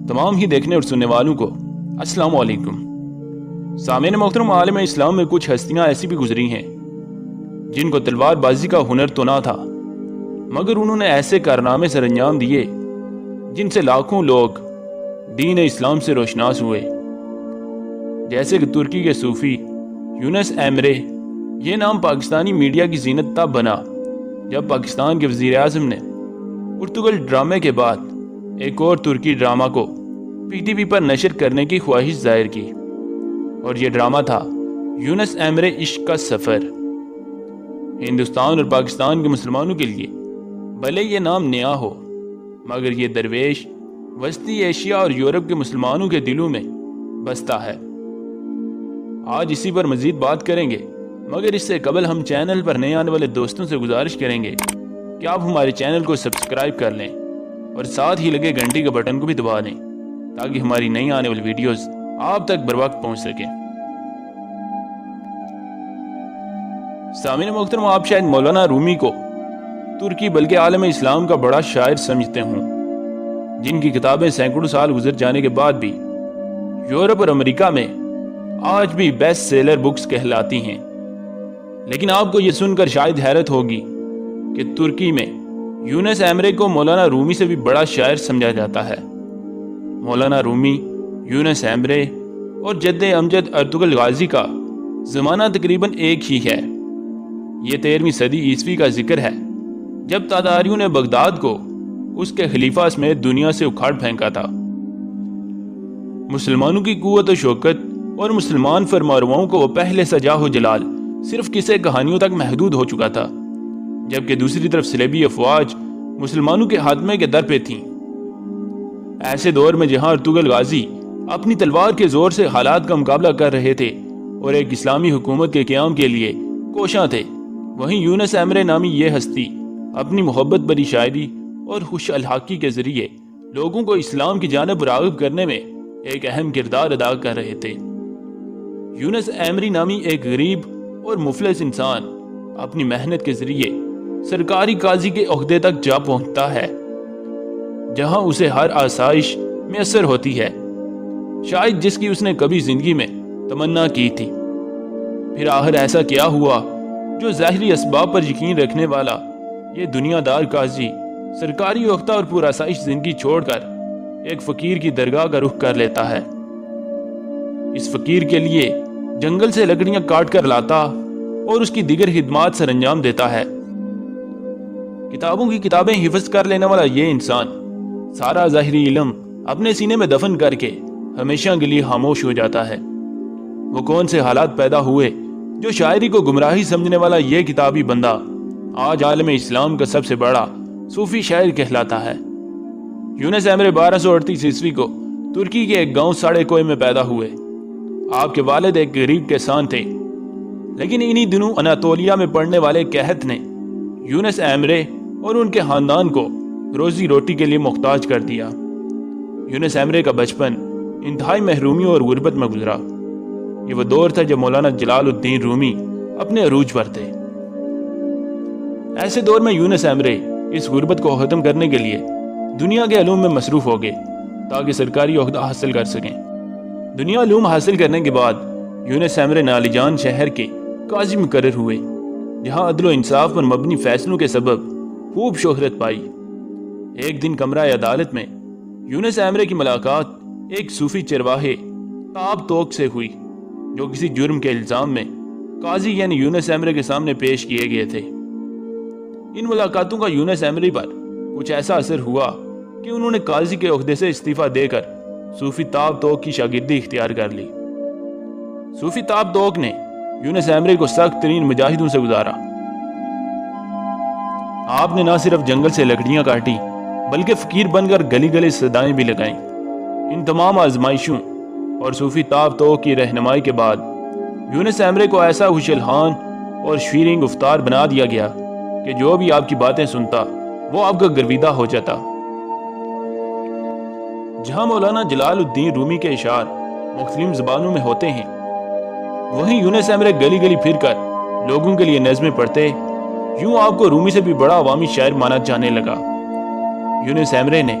تمام ہی دیکھنے اور سننے والوں کو السلام علیکم۔ سامعین محترم، عالم اسلام میں کچھ ہستیاں ایسی بھی گزری ہیں جن کو تلوار بازی کا ہنر تو نہ تھا، مگر انہوں نے ایسے کارنامے سر انجام دیے جن سے لاکھوں لوگ دین اسلام سے روشناس ہوئے، جیسے کہ ترکی کے صوفی یونس ایمرے۔ یہ نام پاکستانی میڈیا کی زینت تب بنا جب پاکستان کے وزیر اعظم نے پرتگال ڈرامے کے بعد ایک اور ترکی ڈرامہ کو پی ٹی وی پر نشر کرنے کی خواہش ظاہر کی، اور یہ ڈرامہ تھا یونس ایمرے عشق کا سفر۔ ہندوستان اور پاکستان کے مسلمانوں کے لیے بھلے یہ نام نیا ہو، مگر یہ درویش وسطی ایشیا اور یورپ کے مسلمانوں کے دلوں میں بستا ہے۔ آج اسی پر مزید بات کریں گے، مگر اس سے قبل ہم چینل پر نئے آنے والے دوستوں سے گزارش کریں گے کہ آپ ہمارے چینل کو سبسکرائب کر لیں اور ساتھ ہی لگے گھنٹی کے بٹن کو بھی دبا دیں تاکہ ہماری نئی آنے والی ویڈیوز آپ تک بر وقت پہنچ سکیں۔ سامعین محترم، آپ شاید مولانا رومی کو ترکی بلکہ عالم اسلام کا بڑا شاعر سمجھتے ہوں، جن کی کتابیں سینکڑوں سال گزر جانے کے بعد بھی یورپ اور امریکہ میں آج بھی بیسٹ سیلر بکس کہلاتی ہیں۔ لیکن آپ کو یہ سن کر شاید حیرت ہوگی کہ ترکی میں یونس ایمرے کو مولانا رومی سے بھی بڑا شاعر سمجھا جاتا ہے۔ مولانا رومی، یونس ایمرے اور جد امجد ارطغرل غازی کا زمانہ تقریباً ایک ہی ہے۔ یہ 13ویں صدی عیسوی کا ذکر ہے جب تاتاریوں نے بغداد کو اس کے خلیفہ سمیت دنیا سے اکھاڑ پھینکا تھا۔ مسلمانوں کی قوت و شوکت اور مسلمان فرمانرواؤں کو وہ پہلے سے جاہ و جلال صرف قصے کہانیوں تک محدود ہو چکا تھا، جبکہ دوسری طرف صلیبی افواج مسلمانوں کے خاتمے کے در پہ تھیں۔ ایسے دور میں جہاں ارطغرل غازی اپنی تلوار کے زور سے حالات کا مقابلہ کر رہے تھے اور ایک اسلامی حکومت کے قیام کے لیے کوشاں تھے، وہیں یونس ایمرے نامی یہ ہستی اپنی محبت بری شاعری اور خوش الحاقی کے ذریعے لوگوں کو اسلام کی جانب راغب کرنے میں ایک اہم کردار ادا کر رہے تھے۔ یونس ایمری نامی ایک غریب اور مفلس انسان اپنی محنت کے ذریعے سرکاری قاضی کے عہدے تک جا پہنچتا ہے، جہاں اسے ہر آسائش میسر ہوتی ہے، شاید جس کی اس نے کبھی زندگی میں تمنا کی تھی۔ پھر آخر ایسا کیا ہوا جو ظاہری اسباب پر یقین رکھنے والا یہ دنیا دار قاضی سرکاری عہدہ اور پرآسائش زندگی چھوڑ کر ایک فقیر کی درگاہ کا رخ کر لیتا ہے۔ اس فقیر کے لیے جنگل سے لکڑیاں کاٹ کر لاتا اور اس کی دیگر خدمات سر انجام دیتا ہے۔ کتابوں کی کتابیں حفظ کر لینے والا یہ انسان سارا ظاہری علم اپنے سینے میں دفن کر کے ہمیشہ کے لیے خاموش ہو جاتا ہے۔ وہ کون سے حالات پیدا ہوئے جو شاعری کو گمراہی سمجھنے والا یہ کتابی بندہ آج عالم اسلام کا سب سے بڑا صوفی شاعر کہلاتا ہے۔ یونس ایمرے 1238 عیسوی کو ترکی کے ایک گاؤں ساڑے کوئے میں پیدا ہوئے۔ آپ کے والد ایک غریب کسان تھے، لیکن انہی دنوں اناطولیہ میں پڑھنے والے قحط نے یونس ایمرے اور ان کے خاندان کو روزی روٹی کے لیے محتاج کر دیا۔ یونس ایمرے کا بچپن انتہائی محرومیوں اور غربت میں گزرا۔ یہ وہ دور تھا جب مولانا جلال الدین رومی اپنے عروج پر تھے۔ ایسے دور میں یونس ایمرے اس غربت کو ختم کرنے کے لیے دنیا کے علوم میں مصروف ہو گئے تاکہ سرکاری عہدہ حاصل کر سکیں۔ دنیا علوم حاصل کرنے کے بعد یونس ایمرے نالیجان شہر کے قاضی مقرر ہوئے، جہاں عدل و انصاف پر مبنی فیصلوں کے سبب خوب شہرت پائی۔ ایک دن کمرہ عدالت میں یونس ایمرے کی ملاقات ایک صوفی چرواہے تاب توق سے ہوئی، جو کسی جرم کے الزام میں قاضی یعنی یونس ایمرے کے سامنے پیش کیے گئے تھے۔ ان ملاقاتوں کا یونس ایمرے پر کچھ ایسا اثر ہوا کہ انہوں نے قاضی کے عہدے سے استعفیٰ دے کر صوفی تاب توق کی شاگردی اختیار کر لی۔ صوفی تاب توق نے یونس ایمرے کو سخت ترین مجاہدوں سے گزارا۔ آپ نے نہ صرف جنگل سے لکڑیاں کاٹی بلکہ فقیر بن کر گلی گلی صدائیں بھی لگائیں۔ ان تمام آزمائشوں اور صوفی تاب توق کی رہنمائی کے بعد یونس ایمرے کو ایسا خوش الحان اور شیریں گفتار بنا دیا گیا کہ جو بھی آپ کی باتیں سنتا وہ آپ کا گرویدہ ہو جاتا۔ جہاں مولانا جلال الدین رومی کے اشعار مختلف زبانوں میں ہوتے ہیں، وہیں یونس ایمرے گلی گلی پھر کر لوگوں کے لیے نظمیں پڑھتے، یوں آپ کو رومی سے بھی بڑا عوامی شاعر مانا جانے لگا۔ یونس ایمرے نے